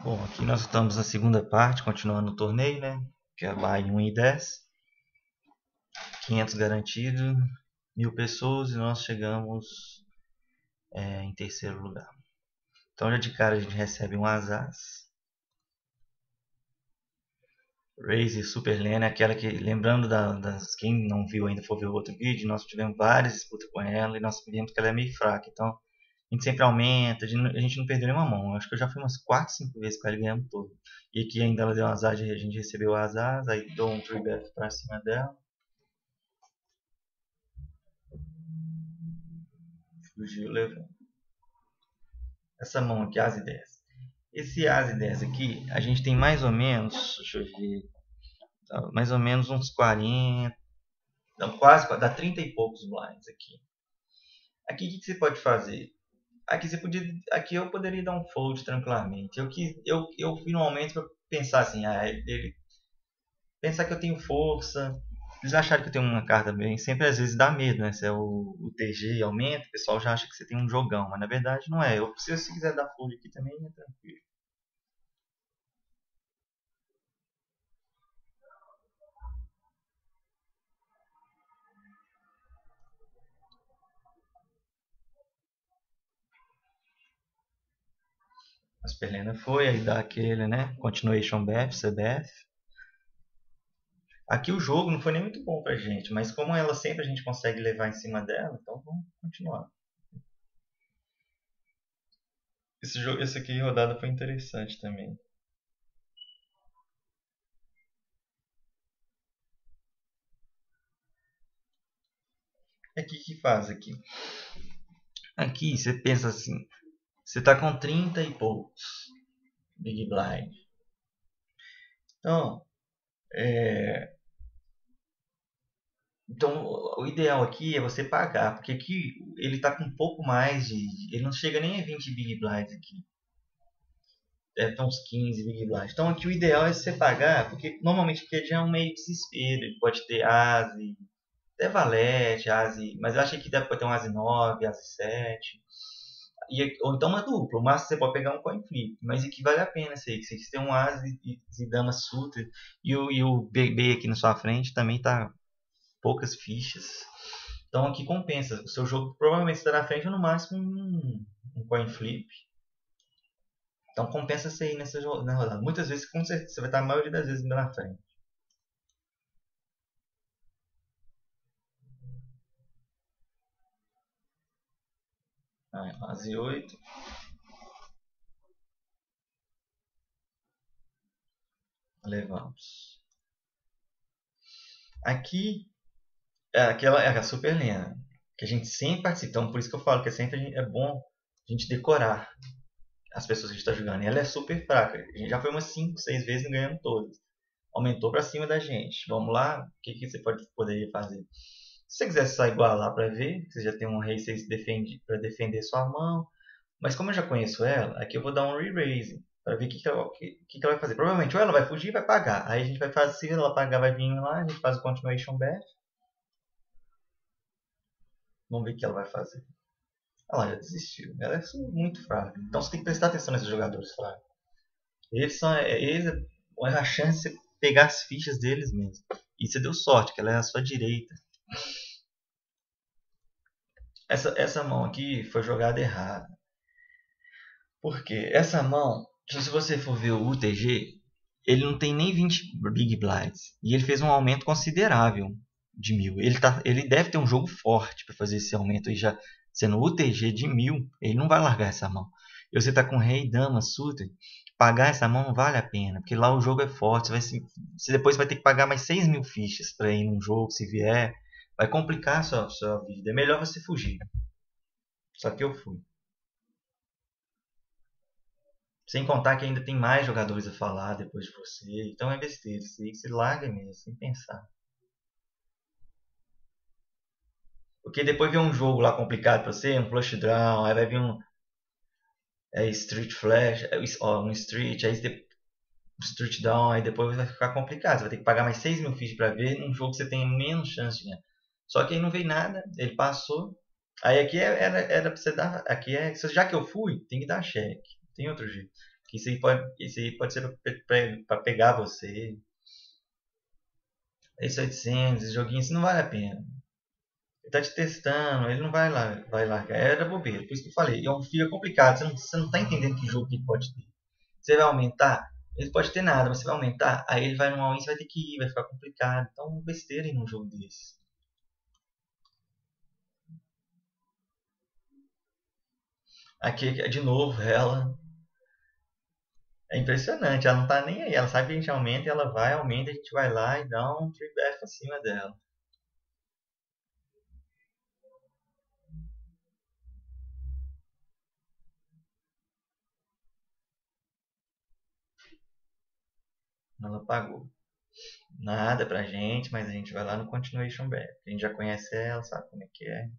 Bom, aqui nós estamos na segunda parte, continuando o torneio, né? Que é lá em 1 e 10. 500 garantido, 1000 pessoas e nós chegamos em terceiro lugar. Então já de cara a gente recebe um Azaz. Raze Super Lena é aquela que, lembrando quem não viu ainda for ver o outro vídeo, nós tivemos várias disputas com ela e nós vimos que ela é meio fraca. Então a gente sempre aumenta, a gente não perdeu nenhuma mão. Eu acho que eu já fui umas 4, 5 vezes com ela e ganhamos todo. E aqui ainda ela deu um azar, a gente recebeu o azar, aí deu um 3-bet pra cima dela. Fugiu, levou. Essa mão aqui, As e 10. Esse As e 10 aqui, a gente tem mais ou menos, deixa eu ver, mais ou menos uns 40, não, quase, dá 30 e poucos blinds aqui. Aqui o que você pode fazer? Aqui eu poderia dar um fold tranquilamente. Eu fui no momento para pensar assim, pensar que eu tenho força. Eles acharam que eu tenho uma carta bem, sempre às vezes dá medo, né? Se é o TG aumenta, o pessoal já acha que você tem um jogão, mas na verdade não é. Eu preciso, se quiser dar fold aqui também, é tranquilo. A Superlena foi, aí dá aquele, né? Continuation BF, CBF. Aqui o jogo não foi nem muito bom pra gente, mas como ela sempre a gente consegue levar em cima dela, então vamos continuar. Esse aqui rodada foi interessante também. Aqui que faz aqui? Aqui você pensa assim, você tá com 30 e poucos Big Blind. Então, é, então o ideal aqui é você pagar, porque aqui ele tá com um pouco mais de, ele não chega nem a 20 Big Blinds aqui. Deve estar uns 15 Big Blinds. Então aqui o ideal é você pagar, porque normalmente aqui já é um meio desespero. Ele pode ter Asi, até Valete, Asi, mas eu achei que deve ter um Asi 9, Asi 7. Ou então uma dupla. O máximo você pode pegar um coin flip. Mas aqui vale a pena isso aí. Que você tem um Asi e Dama Sutra. E o BB aqui na sua frente também tá poucas fichas. Então aqui compensa. O seu jogo provavelmente está na frente ou no máximo um coin flip. Então compensa você ir na rodada. Muitas vezes, com certeza, você vai estar a maioria das vezes ainda na frente. Asi 8. Levamos. Aqui é a Super Lena. Que a gente sempre participa. Então por isso que eu falo que sempre é bom a gente decorar as pessoas que a gente está jogando. E ela é super fraca. A gente já foi umas 5, 6 vezes e ganhando todas. Aumentou para cima da gente. Vamos lá? O que você poderia fazer? Se você quiser só igualar para ver, você já tem um rei 6 para defender sua mão. Mas como eu já conheço ela, aqui eu vou dar um re-raise para ver o que ela vai fazer. Provavelmente ou ela vai fugir e vai pagar. Aí a gente vai fazer, se ela pagar, vai vir lá, a gente faz o continuation bet. Vamos ver o que ela vai fazer. Ela já desistiu. Ela é muito fraca. Então você tem que prestar atenção nesses jogadores fracos. Eles é a chance de você pegar as fichas deles mesmo. E você deu sorte, que ela é a sua direita. Essa mão aqui foi jogada errada. Por quê? Essa mão, se você for ver o UTG, ele não tem nem 20 Big Blinds. E ele fez um aumento considerável de 1000. Ele deve ter um jogo forte para fazer esse aumento aí já sendo UTG de 1000. Ele não vai largar essa mão. E você tá com Rei, Dama, Sutra. Pagar essa mão não vale a pena, porque lá o jogo é forte. Você depois vai ter que pagar mais 6.000 fichas para ir num jogo, se vier. Vai complicar a sua vida. É melhor você fugir. Só que eu fui. Sem contar que ainda tem mais jogadores a falar depois de você. Então é besteira. Você larga mesmo, sem pensar. Porque depois vem um jogo lá complicado pra você, um flush draw, aí vai vir um street flash, um street, aí street down, aí depois vai ficar complicado. Você vai ter que pagar mais 6.000 fichas pra ver num jogo que você tem menos chance de ganhar. Só que aí não veio nada, ele passou. Aí aqui era pra você dar. Aqui já que eu fui, tem que dar cheque. Tem outro jeito. Isso aí pode ser para pegar você. Esse 800, esse joguinho assim não vale a pena. Ele tá te testando, ele não vai largar. Era bobeira, por isso que eu falei. Fica complicado, você não tá entendendo que jogo que ele pode ter. Você vai aumentar, ele pode ter nada, mas você vai aumentar, aí ele vai no all-in, você vai ter que ir, vai ficar complicado. Então, besteira em um jogo desse. Aqui, de novo, ela. É impressionante, ela não tá nem aí. Ela sabe que a gente aumenta, e ela vai, aumenta, a gente vai lá e dá um tree back acima dela. Ela pagou. Nada pra gente, mas a gente vai lá no Continuation Back. A gente já conhece ela, sabe como é que é.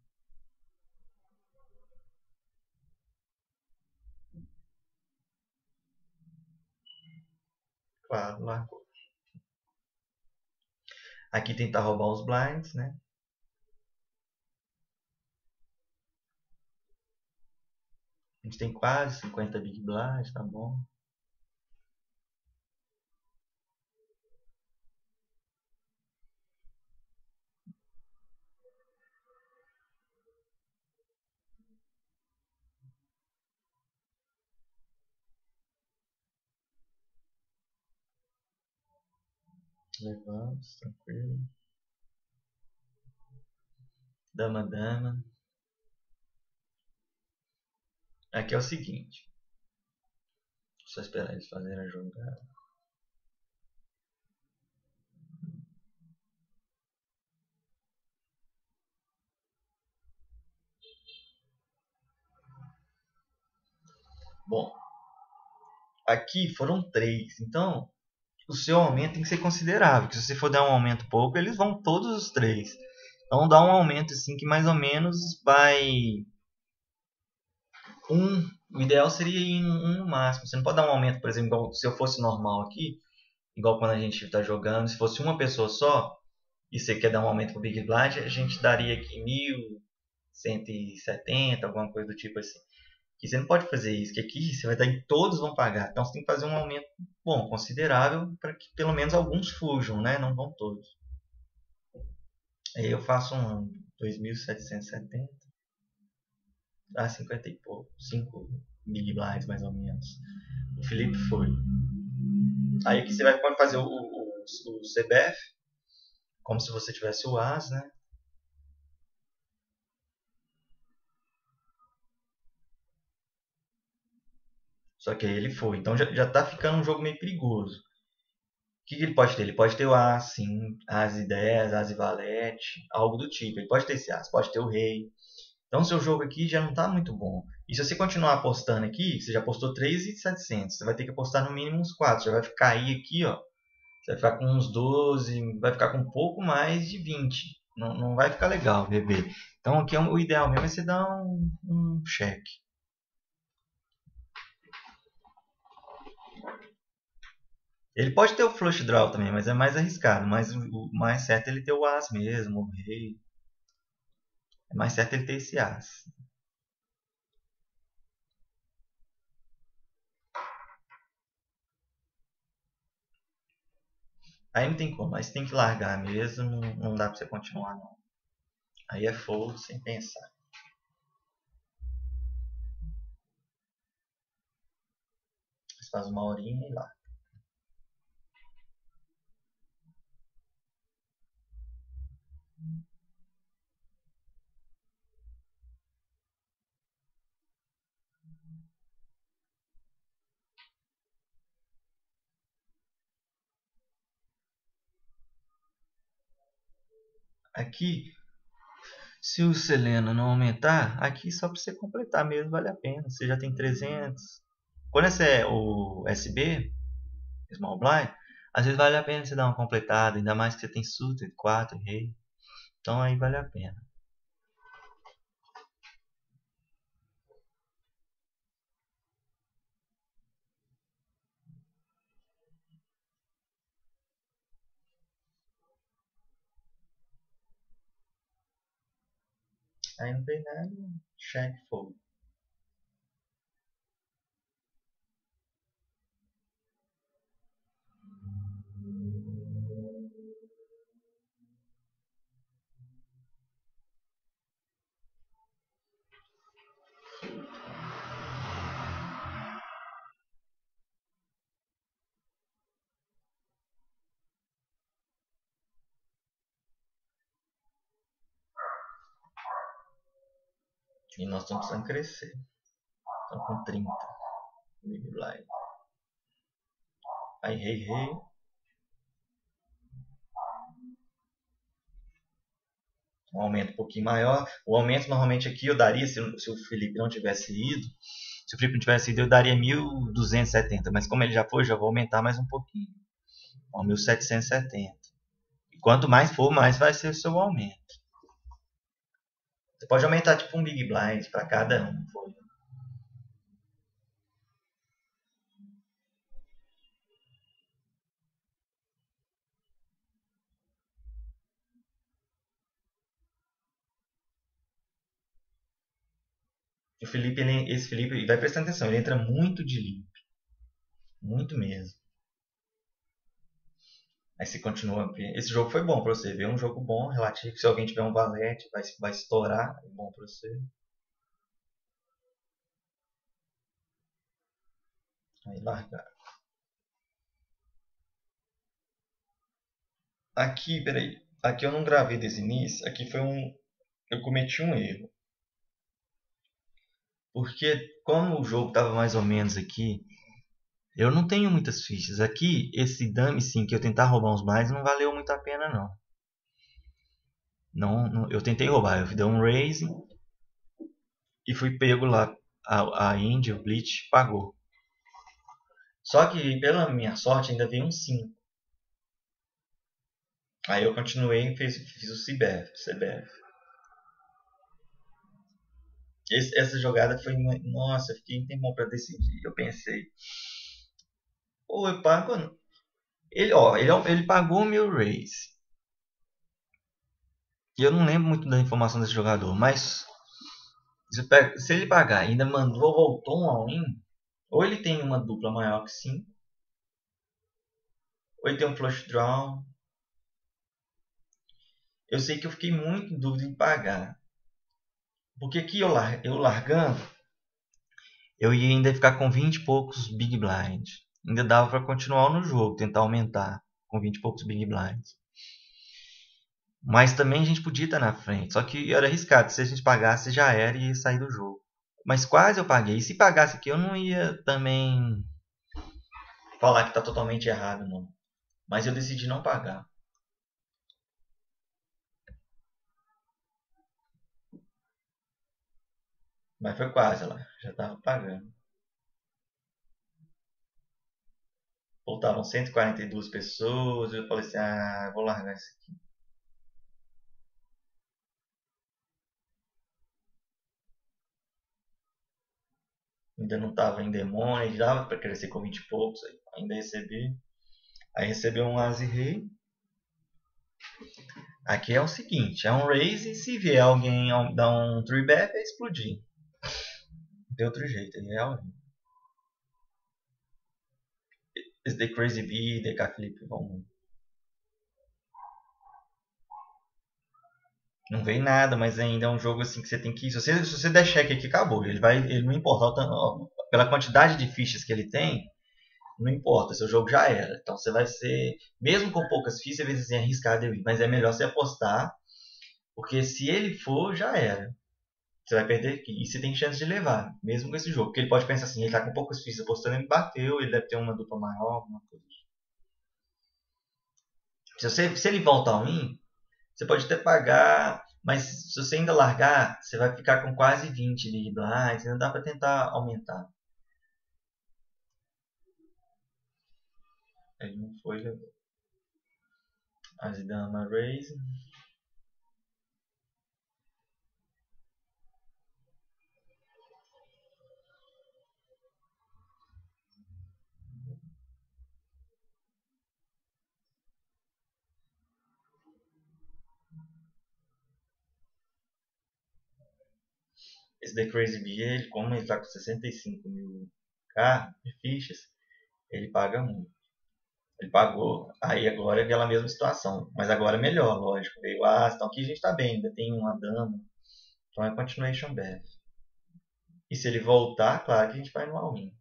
Claro, largou. Aqui tentar roubar os blinds, né? A gente tem quase 50 big blinds, tá bom. Levamos, tranquilo. Dama, dama. Aqui é o seguinte. Só esperar eles fazerem a jogada. Bom, aqui foram 3. Então, o seu aumento tem que ser considerável. Se você for dar um aumento pouco, eles vão todos os 3. Então, dá um aumento assim que mais ou menos vai... O ideal seria ir um no máximo. Você não pode dar um aumento, por exemplo, igual se eu fosse normal aqui, igual quando a gente está jogando, se fosse uma pessoa só, e você quer dar um aumento para o Big Blind, a gente daria aqui 1.170, alguma coisa do tipo assim. Que você não pode fazer isso, que aqui você vai dar e todos vão pagar. Então você tem que fazer um aumento bom, considerável, para que pelo menos alguns fujam, né? Não vão todos. Aí eu faço um 2.770, dá 50 e pouco, 5 Big Blinds mais ou menos. O Felipe foi. Aí aqui você pode fazer o CBF, como se você tivesse o As, né? Só que aí ele foi. Então já tá ficando um jogo meio perigoso. O que ele pode ter? Ele pode ter o As, sim, As e 10, As e Valete, algo do tipo. Ele pode ter esse As, pode ter o Rei. Então o seu jogo aqui já não está muito bom. E se você continuar apostando aqui, você já apostou 3.700, você vai ter que apostar no mínimo uns 4. Já vai cair aqui, ó. Você vai ficar com uns 12, vai ficar com um pouco mais de 20. Não, não vai ficar legal, bebê. Então aqui o ideal mesmo é você dar um cheque. Ele pode ter o flush draw também, mas é mais arriscado. Mas o mais certo é ele ter o As mesmo, o Rei. É mais certo ele ter esse As. Aí não tem como, aí você tem que largar mesmo, não dá pra você continuar não. Aí é fold sem pensar. Você faz uma horinha e lá. Aqui, se o Selena não aumentar, aqui só para você completar mesmo vale a pena. Você já tem 300. Quando esse é o SB, Small Blind, às vezes vale a pena você dar uma completada, ainda mais que você tem suited, 4, rei. Então aí vale a pena. Aí não tem nada, check fold. E nós estamos precisando crescer. Estamos com 30 Big Blind. Aí, rei, rei. Um aumento um pouquinho maior. O aumento normalmente aqui eu daria, se o Felipe não tivesse ido, se o Felipe não tivesse ido, eu daria 1.270. Mas como ele já foi, já vou aumentar mais um pouquinho. 1.770. E quanto mais for, mais vai ser o seu aumento. Você pode aumentar tipo um Big Blind para cada um. O Felipe, esse Felipe, vai prestando atenção, ele entra muito de limpo. Muito mesmo. Aí você continua. Esse jogo foi bom pra você ver. Um jogo bom, relativo. Se alguém tiver um valete, vai estourar. É bom pra você. Aí largar. Aqui, peraí. Aqui eu não gravei desde o início. Aqui foi um. Eu cometi um erro. Porque como o jogo tava mais ou menos aqui, eu não tenho muitas fichas. Aqui, esse dummy sim, que eu tentar roubar uns mais, não valeu muito a pena não. Não, eu tentei roubar, eu dei um raise e fui pego lá. A Indy, o Bleach, pagou. Só que, pela minha sorte, ainda veio um 5. Aí eu continuei e fiz o CBF. Essa jogada foi. Nossa, eu fiquei um tempão pra decidir. Eu pensei, ou eu pago. Ele pagou o meu raise. E eu não lembro muito da informação desse jogador, mas se ele pagar e ainda voltou um all-in, ou ele tem uma dupla maior que 5, ou ele tem um flush draw. Eu sei que eu fiquei muito em dúvida em pagar. Porque aqui eu largando, eu ia ainda ficar com 20 e poucos Big Blind. Ainda dava para continuar no jogo, tentar aumentar com 20 e poucos Big Blinds. Mas também a gente podia estar na frente. Só que era arriscado. Se a gente pagasse, já era e ia sair do jogo. Mas quase eu paguei. E se pagasse aqui, eu não ia também falar que está totalmente errado, não. Mas eu decidi não pagar. Mas foi quase lá. Já estava pagando. Faltavam 142 pessoas. Eu falei assim, vou largar isso aqui. Ainda não estava em demônio, dava para crescer com 20 e poucos. Ainda recebi. Aí recebi um Asi Rei. Aqui é o seguinte, é um raise e se vier alguém dar um 3-bet é explodir. Não tem outro jeito, é real. Esse The Crazy Bee, DK Flip vão. Não vem nada, mas ainda é um jogo assim que você tem que. Se você der check aqui, acabou. Ele não importa. Pela quantidade de fichas que ele tem, não importa, seu jogo já era. Então você vai ser. Mesmo com poucas fichas, às vezes é arriscado eu ir. Mas é melhor você apostar. Porque se ele for, já era. Você vai perder aqui. E você tem chance de levar, mesmo com esse jogo. Porque ele pode pensar assim, ele tá com poucas fichas apostando, ele bateu, ele deve ter uma dupla maior, alguma coisa. Se ele volta ao win, você pode até pagar, mas se você ainda largar, você vai ficar com quase 20 Big Blinds, ainda dá para tentar aumentar. Ele não foi, levou. As dama raise. Esse The Crazy Bee, ele, como ele tá com 65 mil K de fichas, ele paga muito. Ele pagou, aí agora é aquela mesma situação. Mas agora é melhor, lógico. Veio então aqui a gente tá bem, ainda tem uma dama. Então é continuation bet. E se ele voltar, claro que a gente vai no all-in.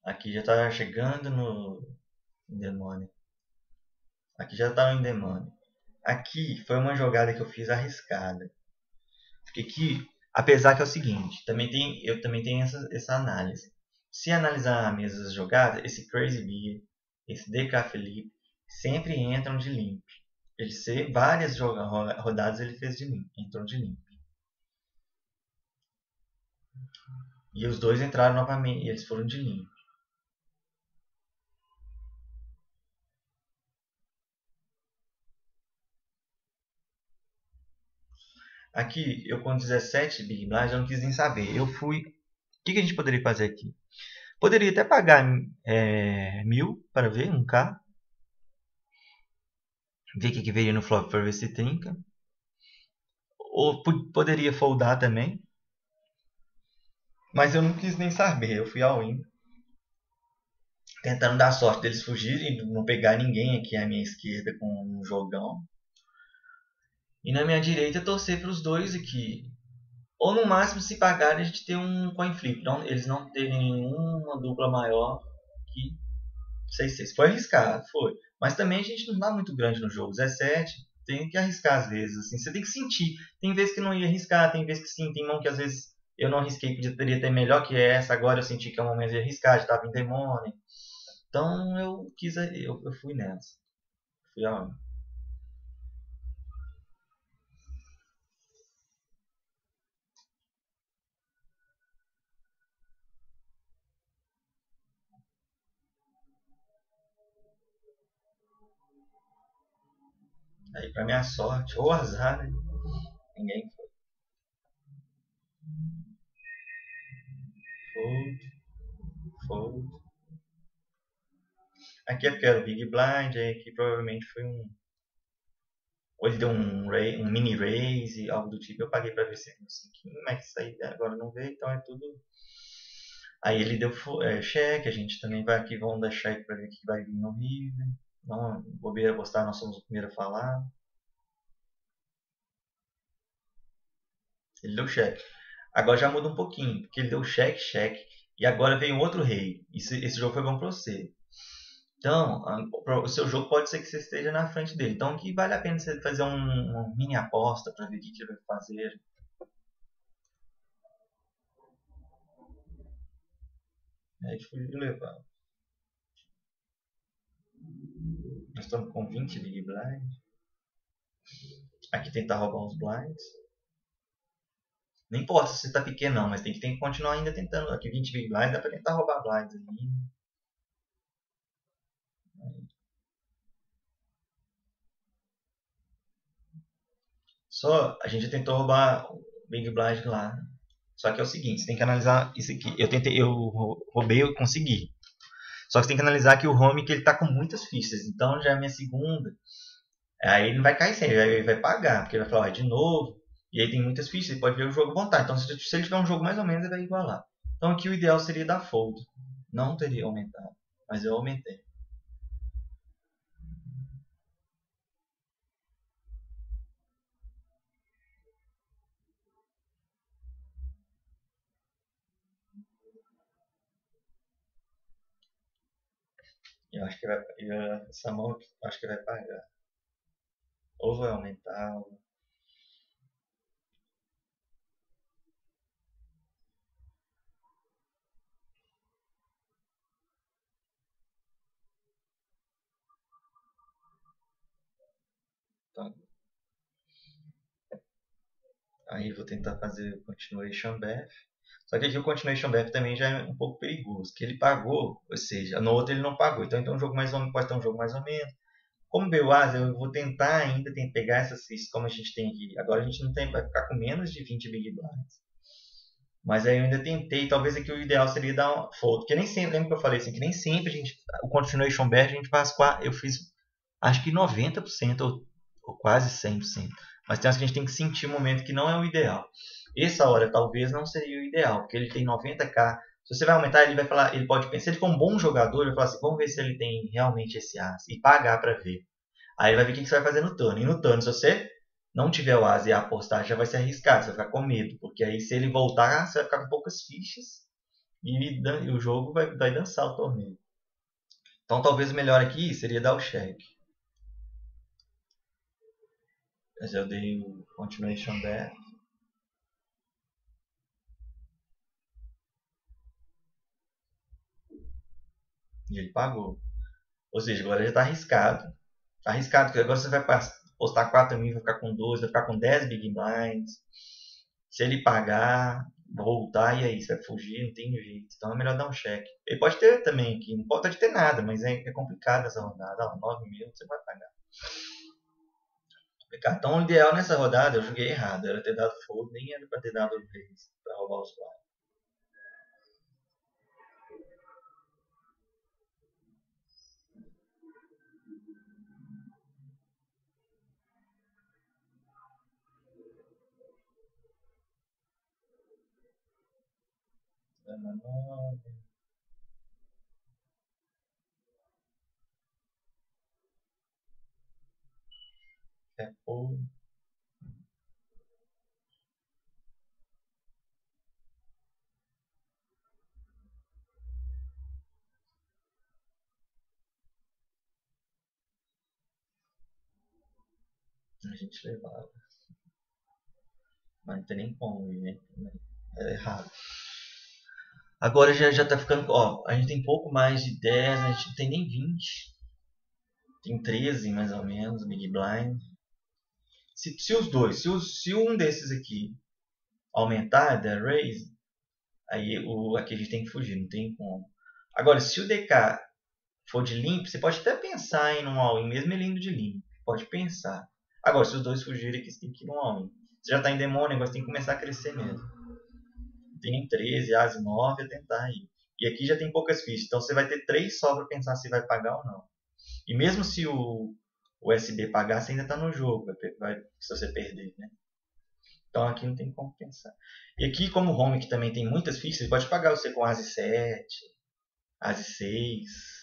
Aqui já tá chegando no demônio. Aqui já tá no demônio. Aqui foi uma jogada que eu fiz arriscada. Porque aqui, apesar que é o seguinte, eu também tenho essa análise. Se analisar mesmo as jogadas, esse Crazy Beer, esse DK Felipe, sempre entram de limp. Várias rodadas ele fez de limp, entrou de limp. E os dois entraram novamente, e eles foram de limp. Aqui, eu com 17 Big Blind, eu não quis nem saber. Eu fui. O que a gente poderia fazer aqui? Poderia até pagar 1000 para ver, 1K. Ver o que veio no flop para ver se trinca. Ou poderia foldar também. Mas eu não quis nem saber. Eu fui all in. Tentando dar sorte deles fugirem e não pegar ninguém aqui à minha esquerda com um jogão. E na minha direita torcer para os dois aqui. Ou no máximo, se pagarem, a gente ter um coin flip. Não, eles não terem nenhuma dupla maior que 6-6. Foi arriscado, foi. Mas também a gente não dá muito grande no jogo. 17, tem que arriscar às vezes. Assim. Você tem que sentir. Tem vezes que não ia arriscar, tem vezes que sim. Tem mão que às vezes eu não arrisquei, poderia ter melhor que essa. Agora eu senti que é o momento de arriscar, já estava em demônio. Então eu fui nessa. Fui aonde? Aí pra minha sorte, ou azar, né? Ninguém foi. Fold. Aqui é porque era o Big Blind, aí aqui provavelmente foi um. Ou ele deu um mini raise, algo do tipo. Eu paguei pra ver se era um 5, mas isso aí agora não veio, então é tudo. Aí ele deu cheque, a gente também vai aqui, vamos dar cheque pra ver o que vai vir no River. Não, bobeira postar, nós somos o primeiro a falar. Ele deu cheque. Agora já muda um pouquinho, porque ele deu cheque, cheque, e agora vem outro rei. Esse jogo foi bom pra você. Então, o seu jogo pode ser que você esteja na frente dele. Então, aqui vale a pena você fazer uma mini aposta para ver o que ele vai fazer. Aí fui levar. Nós estamos com 20 Big Blind. Aqui tentar roubar uns blinds. Não importa se você tá pequeno não, mas tem que continuar ainda tentando. Aqui 20 Big Blinds, dá para tentar roubar blinds ali. Só, a gente tentou roubar o Big Blind lá. Só que é o seguinte, você tem que analisar isso aqui. Eu roubei, eu consegui. Só que você tem que analisar que o home que ele tá com muitas fichas. Então já é a minha segunda. Aí ele não vai cair sem, ele vai pagar, porque ele vai falar, de novo. E aí tem muitas fichas, ele pode ver o jogo montar. Então se ele tiver um jogo mais ou menos, ele vai igualar. Então aqui o ideal seria dar fold. Não teria aumentado, mas eu aumentei. Eu acho que essa mão acho que vai pagar. Ou vai aumentar, ou... Tá. Aí vou tentar fazer o Continuation Bath. Só que aqui o Continuation Bath também já é um pouco perigoso. Que ele pagou, ou seja, no outro ele não pagou. Então tem um jogo mais ou menos, pode ter um jogo mais ou menos. Como Belaz, eu vou tentar ainda pegar essas fichas como a gente tem aqui. Agora a gente não tem, vai ficar com menos de 20 Big Blinds. Mas aí eu ainda tentei, talvez aqui o ideal seria dar um fold. Porque nem sempre, lembra que eu falei assim, que nem sempre a gente, o Continuation Bath a gente faz, eu fiz acho que 90% ou quase 100%. Mas tem umas que a gente tem que sentir o momento que não é o ideal. Essa hora talvez não seria o ideal, porque ele tem 90k. Se você vai aumentar, ele vai falar, ele pode pensar, se ele for um bom jogador, ele vai falar assim, vamos ver se ele tem realmente esse as e pagar para ver. Aí ele vai ver o que você vai fazer no turno. E no turno, se você não tiver o as e a apostar, já vai ser arriscado, você vai ficar com medo, porque aí se ele voltar, você vai ficar com poucas fichas E o jogo vai dançar o torneio. Então talvez o melhor aqui seria dar o check. Mas eu dei o continuation bet. E ele pagou. Ou seja, agora já está arriscado. Tá arriscado, porque agora você vai postar 4.000, vai ficar com 12, vai ficar com 10 big blinds. Se ele pagar, voltar, e aí? Você vai fugir? Não tem jeito. Então é melhor dar um cheque. Ele pode ter também aqui, não pode ter nada, mas é complicado essa rodada. Ó, 9.000 você vai pagar. Então o ideal nessa rodada, eu joguei errado. Era ter dado fogo, nem era pra ter dado o raise, pra roubar os quatro. Dama 9, é fogo. A gente levava. Mas não tem nem como ir, né? É errado. Agora já tá ficando. Ó, a gente tem pouco mais de 10, a gente não tem nem 20. Tem 13 mais ou menos, Big Blind. Se os dois, se um desses aqui aumentar, der raise, aí aqui a gente tem que fugir, não tem como. Agora, se o DK for de limpo, você pode até pensar em um all-in, mesmo ele indo de limpo. Pode pensar. Agora, se os dois fugirem aqui, você tem que ir no all-in. Você já tá em demônio, agora você tem que começar a crescer mesmo. Tem 13, as 9 a tentar ir. E aqui já tem poucas fichas, então você vai ter 3 só para pensar se vai pagar ou não. E mesmo se o SB pagar, você ainda está no jogo, se você perder, né? Então aqui não tem como pensar. E aqui, como o home que também tem muitas fichas, ele pode pagar você com As 7, As 6.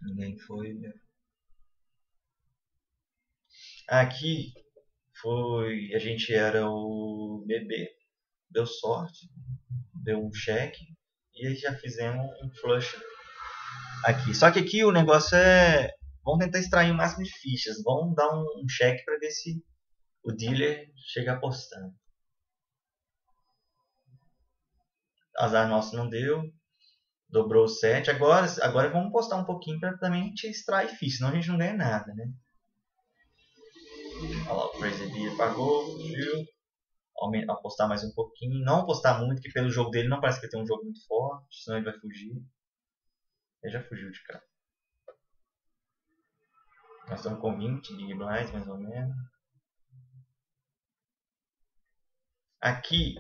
Ninguém foi. Aqui foi. A gente era o bebê, deu sorte, deu um cheque e aí já fizemos um flush aqui. Só que aqui o negócio é. Vamos tentar extrair o máximo de fichas. Vamos dar um cheque para ver se o dealer chega apostando. Azar nosso não deu. Dobrou o 7. Agora vamos postar um pouquinho para também a gente extrair ficha, senão a gente não ganha nada, né? Olha lá, o Crazy Beer pagou, fugiu. Apostar mais um pouquinho. Não apostar muito, porque pelo jogo dele não parece que ele tem um jogo muito forte, senão ele vai fugir. Ele já fugiu de cá. Nós estamos com 20 Big Blinds, mais ou menos. Aqui,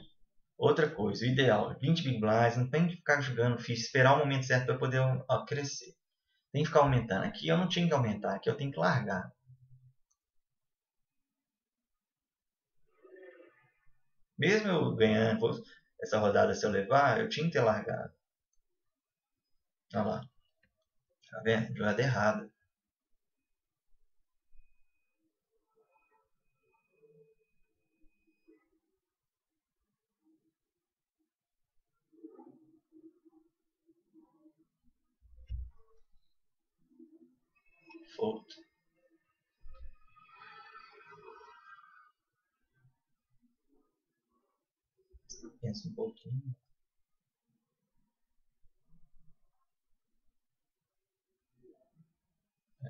outra coisa, o ideal, 20 Big Blinds, não tem que ficar jogando ficha, esperar o momento certo para poder crescer. Tem que ficar aumentando. Aqui eu não tinha que aumentar, aqui eu tenho que largar. Mesmo eu ganhando essa rodada, se eu levar, eu tinha que ter largado. Olha lá. Tá vendo? Jogada errada. Fold. Pensa um pouquinho. É.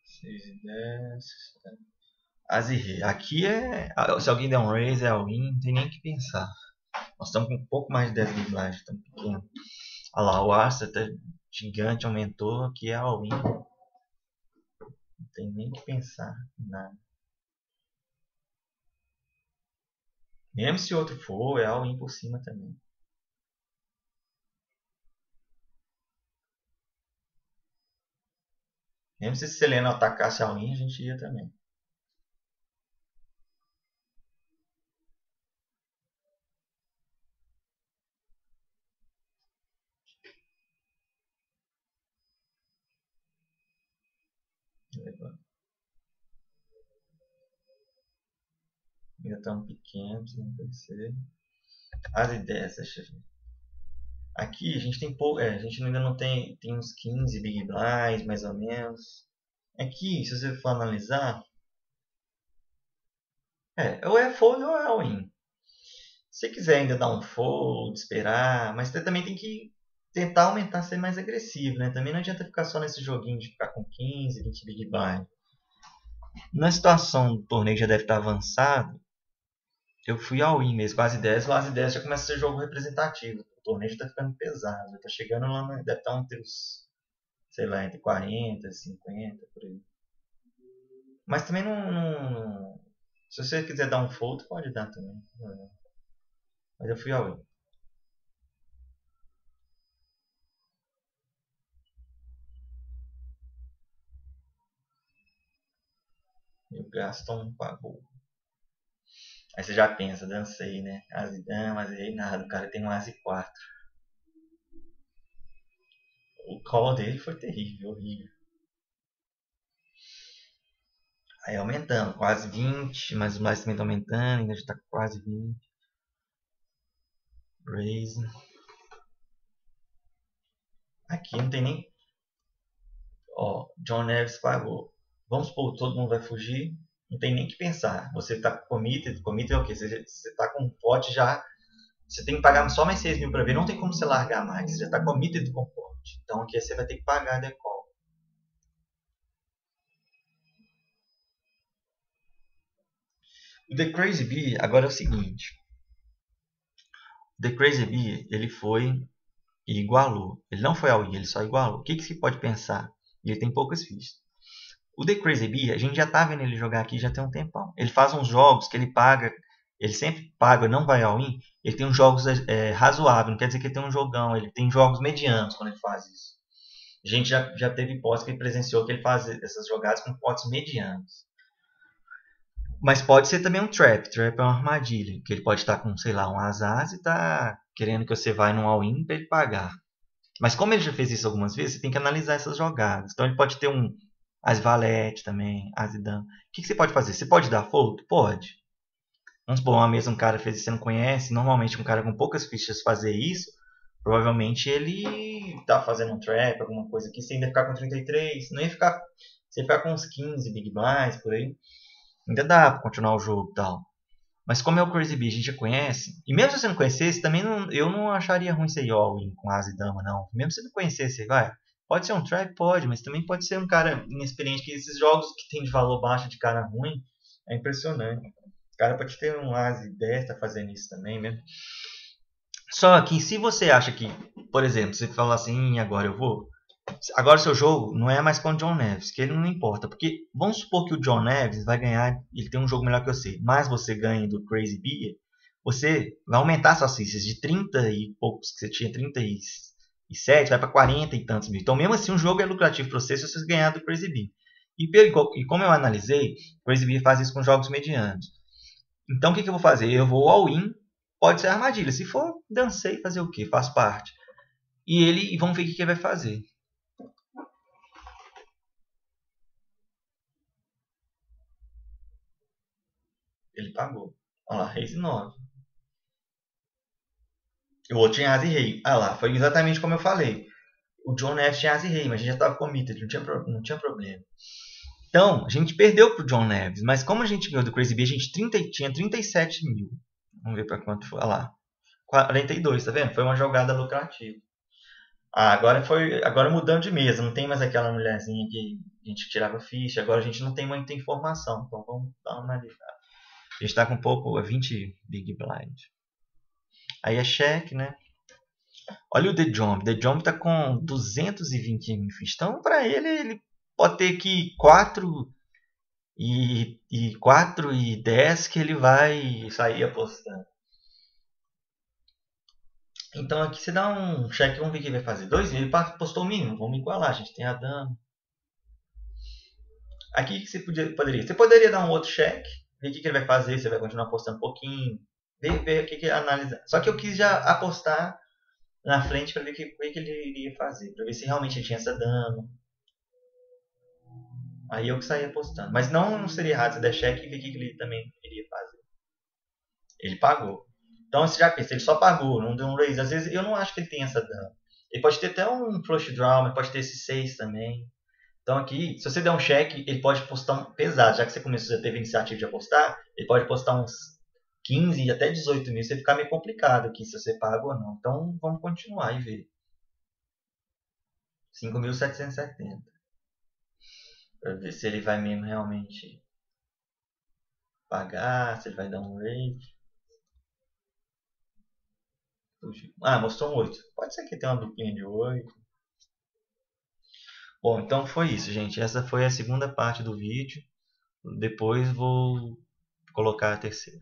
6 e 10. As e rei. Aqui é. Se alguém der um raise, é all-in, não tem nem o que pensar. Nós estamos com um pouco mais de 10 big blinds, estamos pequeno. Olha lá, o Asta tá gigante, aumentou, aqui é all-in. Não tem nem o que pensar em nada. Mesmo se outro for, é all-in por cima também. Mesmo se Selena atacasse all-in, a gente ia também. Ainda estão pequenos, não pode ser. As ideias, deixa eu ver. Aqui a gente tem pouco. A gente ainda não tem. Tem uns 15 Big Blinds, mais ou menos. Aqui, se você for analisar. Ou é fold ou é all-in. Se você quiser ainda dar um fold, esperar. Mas você também tem que tentar aumentar, ser mais agressivo, né? Também não adianta ficar só nesse joguinho de ficar com 15, 20 Big Blind. Na situação do torneio já deve estar avançado. Eu fui all-in mesmo, quase 10. Quase 10 já começa a ser jogo representativo. O torneio já está ficando pesado. Já está chegando lá, deve estar entre os, sei lá, entre 40 e 50, por aí. Mas também não. Se você quiser dar um fold, pode dar também. Mas eu fui all-in. E o Gaston pagou. Aí você já pensa, dancei, né? As e damas, e nada. O cara tem um as e 4. O call dele foi terrível, horrível. Aí aumentando, quase 20, mas o mais também tá aumentando, ainda já tá quase 20. Raise. Aqui não tem nem. Ó, John Neves pagou. Vamos supor, todo mundo vai fugir. Não tem nem que pensar. Você tá committed. Committed é o quê? Você tá com um pote já. Você tem que pagar só mais 6 mil para ver. Não tem como você largar mais. Você já tá committed com o pote. Então aqui você vai ter que pagar a decol. O The Crazy Bee agora é o seguinte. O The Crazy Bee, ele foi e igualou. Ele não foi ao I, ele só igualou. O que se pode pensar? Ele tem poucas fichas. O The Crazy Bee, a gente já tá vendo ele jogar aqui já tem um tempão. Ele faz uns jogos que ele paga, ele sempre paga, não vai ao in. Ele tem uns jogos razoáveis, não quer dizer que ele tem um jogão, ele tem jogos medianos quando ele faz isso. A gente já teve potes que ele presenciou que ele faz essas jogadas com potes medianos. Mas pode ser também um trap. Trap é uma armadilha. Que ele pode estar com, sei lá, um as e tá querendo que você vá num all-in para ele pagar. Mas como ele já fez isso algumas vezes, você tem que analisar essas jogadas. Então ele pode ter um as valete também, as e dama. O que você pode fazer? Você pode dar fold? Pode. Vamos supor, uma mesa um cara fez e você não conhece. Normalmente um cara com poucas fichas fazer isso, provavelmente ele tá fazendo um trap, alguma coisa aqui. Você ainda ficar com 33, não ia ficar. Você ia ficar com uns 15 big blinds por aí. Ainda dá pra continuar o jogo e tal. Mas como é o Crazy Bee, a gente já conhece. E mesmo se você não conhecesse, também eu não acharia ruim ser all-in com as e dama, não. Mesmo se você não conhecesse, vai. Pode ser um trap? Pode, mas também pode ser um cara inexperiente. Que esses jogos que tem de valor baixo de cara ruim, é impressionante. O cara pode ter um as e 10, tá fazendo isso também mesmo. Só que se você acha que, por exemplo, você fala assim, agora eu vou. Agora seu jogo não é mais com o John Neves, que ele não importa. Porque vamos supor que o John Neves vai ganhar, ele tem um jogo melhor que você, mas você ganha do Crazy Bee, você vai aumentar suas fichas de 30 e poucos, que você tinha 37, vai para 40 e tantos mil. Então mesmo assim o jogo é lucrativo para você se você ganhar do Crazy Bee. E como eu analisei, o Crazy Bee faz isso com jogos medianos. Então o que eu vou fazer? Eu vou all-in, pode ser armadilha. Se for, dancei, fazer o quê? Faz parte. E vamos ver o que ele vai fazer. Ele pagou. Olha lá, reis e 9. O outro tinha asa e rei. Ah lá, foi exatamente como eu falei. O John Neves tinha asa e rei, mas a gente já estava committed, não tinha problema. Então, a gente perdeu pro John Neves, mas como a gente ganhou do Crazy Bee, a gente tinha 37 mil. Vamos ver para quanto foi. Olha lá. 42, tá vendo? Foi uma jogada lucrativa. Agora mudando de mesa, não tem mais aquela mulherzinha que a gente tirava ficha, agora a gente não tem muita informação, então vamos dar uma analisada. A gente está com um pouco, 20 Big Blind. Aí é cheque, né? Olha o The Jump. The Jump tá com 220 mil fichas. Então, para ele pode ter aqui 4 e 4,10 que ele vai sair apostando. Então aqui você dá um cheque, vamos ver o que ele vai fazer. 2 ele postou o mínimo, vamos igualar, a gente tem a dama. Aqui que você poderia? Você poderia dar um outro cheque, ver o que ele vai fazer, você vai continuar apostando um pouquinho, ver o que ele analisa. Só que eu quis já apostar na frente para ver o que ele iria fazer, para ver se realmente ele tinha essa dama. Aí eu que saí apostando. Mas não seria errado você der cheque e ver o que ele também iria fazer. Ele pagou. Então você já pensa, ele só pagou, não deu um raise. Às vezes eu não acho que ele tem essa dama. Ele pode ter até um flush draw, mas pode ter esse 6 também. Então aqui, se você der um cheque, ele pode postar um pesado. Já que você começou, já teve a iniciativa de apostar, ele pode postar uns 15 e até 18 mil. Você ficar meio complicado aqui se você paga ou não. Então vamos continuar e ver. 5.770. Para ver se ele vai mesmo realmente pagar, se ele vai dar um rate. Ah, mostrou um 8. Pode ser que tenha uma duplinha de 8. Bom, então foi isso, gente. Essa foi a segunda parte do vídeo. Depois vou colocar a terceira.